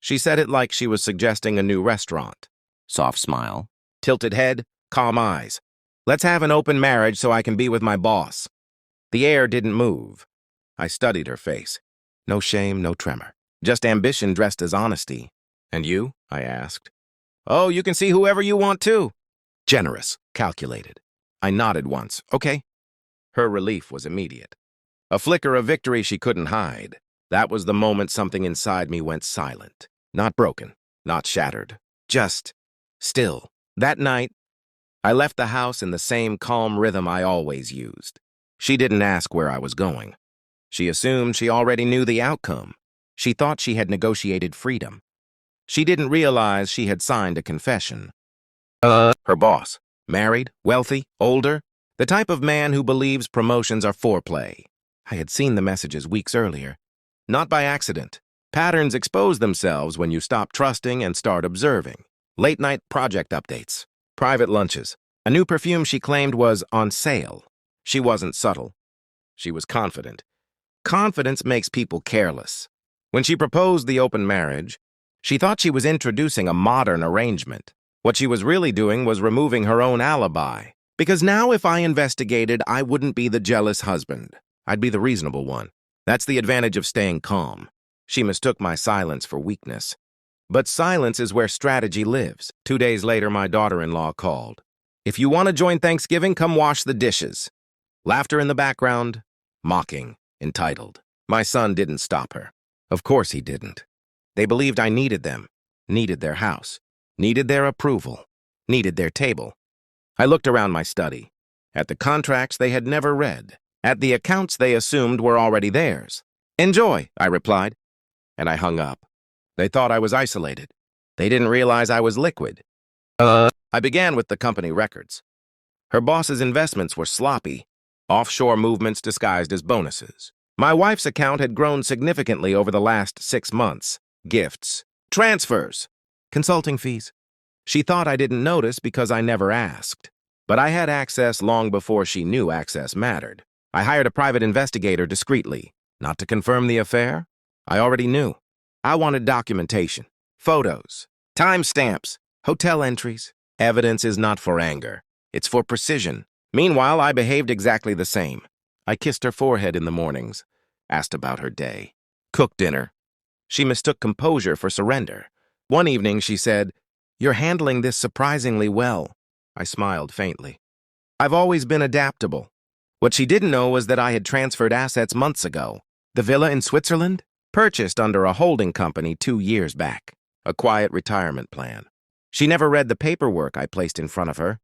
She said it like she was suggesting a new restaurant. Soft smile, tilted head, calm eyes. Let's have an open marriage so I can be with my boss. The air didn't move. I studied her face. No shame, no tremor. Just ambition dressed as honesty. And you? I asked. Oh, you can see whoever you want to. Generous, calculated. I nodded once. Okay. Her relief was immediate. A flicker of victory she couldn't hide. That was the moment something inside me went silent. Not broken, not shattered. Just still. That night, I left the house in the same calm rhythm I always used. She didn't ask where I was going. She assumed she already knew the outcome. She thought she had negotiated freedom. She didn't realize she had signed a confession. Her boss, married, wealthy, older, the type of man who believes promotions are foreplay. I had seen the messages weeks earlier. Not by accident. Patterns expose themselves when you stop trusting and start observing. Late-night project updates, private lunches. A new perfume she claimed was on sale. She wasn't subtle. She was confident. Confidence makes people careless. When she proposed the open marriage, she thought she was introducing a modern arrangement. What she was really doing was removing her own alibi. Because now if I investigated, I wouldn't be the jealous husband. I'd be the reasonable one. That's the advantage of staying calm. She mistook my silence for weakness. But silence is where strategy lives. 2 days later, my daughter-in-law called. If you want to join Thanksgiving, come wash the dishes. Laughter in the background, mocking, entitled. My son didn't stop her. Of course he didn't. They believed I needed them, needed their house, needed their approval, needed their table. I looked around my study, at the contracts they had never read, at the accounts they assumed were already theirs. Enjoy, I replied, and I hung up. They thought I was isolated. They didn't realize I was liquid. I began with the company records. Her boss's investments were sloppy, offshore movements disguised as bonuses. My wife's account had grown significantly over the last 6 months. Gifts, transfers, consulting fees. She thought I didn't notice because I never asked. But I had access long before she knew access mattered. I hired a private investigator discreetly, not to confirm the affair. I already knew. I wanted documentation, photos, timestamps, hotel entries. Evidence is not for anger. It's for precision. Meanwhile, I behaved exactly the same. I kissed her forehead in the mornings, asked about her day, cooked dinner. She mistook composure for surrender. One evening, she said, "You're handling this surprisingly well." I smiled faintly. I've always been adaptable. What she didn't know was that I had transferred assets months ago. The villa in Switzerland? Purchased under a holding company 2 years back. A quiet retirement plan. She never read the paperwork I placed in front of her.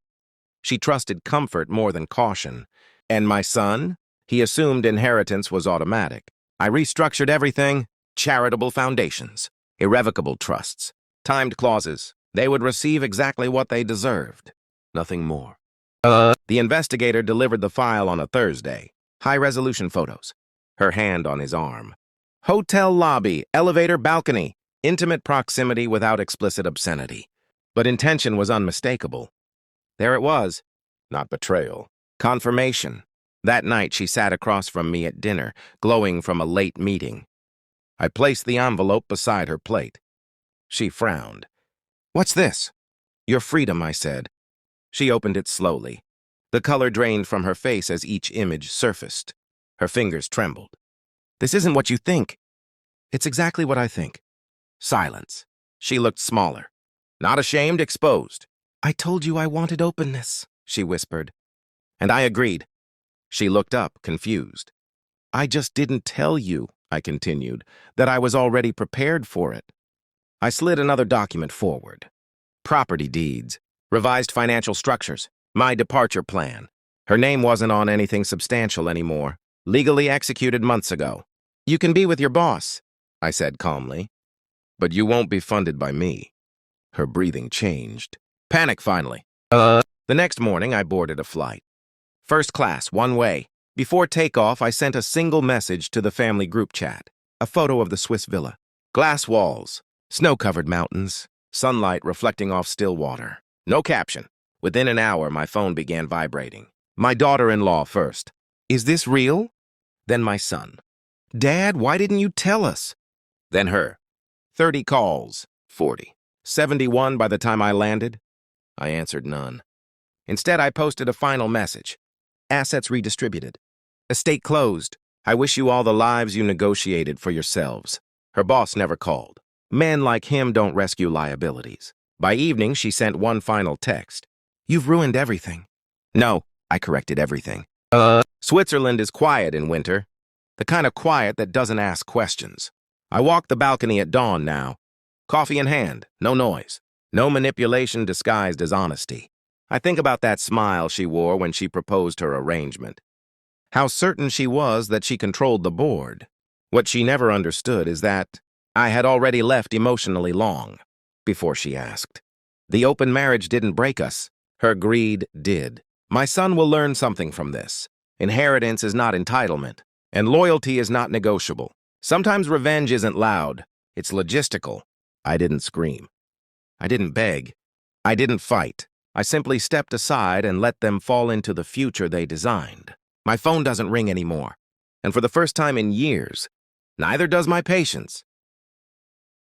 She trusted comfort more than caution. And my son? He assumed inheritance was automatic. I restructured everything. Charitable foundations. Irrevocable trusts. Timed clauses. They would receive exactly what they deserved. Nothing more. The investigator delivered the file on a Thursday. High-resolution photos. Her hand on his arm. Hotel lobby, elevator, balcony. Intimate proximity without explicit obscenity. But intention was unmistakable. There it was. Not betrayal. Confirmation. That night, she sat across from me at dinner, glowing from a late meeting. I placed the envelope beside her plate. She frowned. "What's this?" "Your freedom," I said. She opened it slowly. The color drained from her face as each image surfaced. Her fingers trembled. "This isn't what you think." "It's exactly what I think." Silence. She looked smaller. Not ashamed, exposed. "I told you I wanted openness," she whispered. And I agreed. She looked up, confused. "I just didn't tell you," I continued, "that I was already prepared for it." I slid another document forward. Property deeds, revised financial structures, my departure plan. Her name wasn't on anything substantial anymore. Legally executed months ago. "You can be with your boss," I said calmly. "But you won't be funded by me." Her breathing changed. Panic finally. The next morning, I boarded a flight. First class, one way. Before takeoff, I sent a single message to the family group chat. A photo of the Swiss villa. Glass walls, snow-covered mountains, sunlight reflecting off still water. No caption. Within an hour, my phone began vibrating. My daughter-in-law first. "Is this real?" Then my son. "Dad, why didn't you tell us?" Then her. 30 calls, 40. 71 by the time I landed. I answered none. Instead, I posted a final message. Assets redistributed. Estate closed. I wish you all the lives you negotiated for yourselves. Her boss never called. Men like him don't rescue liabilities. By evening, she sent one final text. You've ruined everything. No, I corrected everything. Switzerland is quiet in winter. The kind of quiet that doesn't ask questions. I walk the balcony at dawn now. Coffee in hand, no noise. No manipulation disguised as honesty. I think about that smile she wore when she proposed her arrangement. How certain she was that she controlled the board. What she never understood is that I had already left emotionally long before she asked. The open marriage didn't break us. Her greed did. My son will learn something from this. Inheritance is not entitlement, and loyalty is not negotiable. Sometimes revenge isn't loud. It's logistical. I didn't scream. I didn't beg. I didn't fight. I simply stepped aside and let them fall into the future they designed. My phone doesn't ring anymore. And for the first time in years, neither does my patience.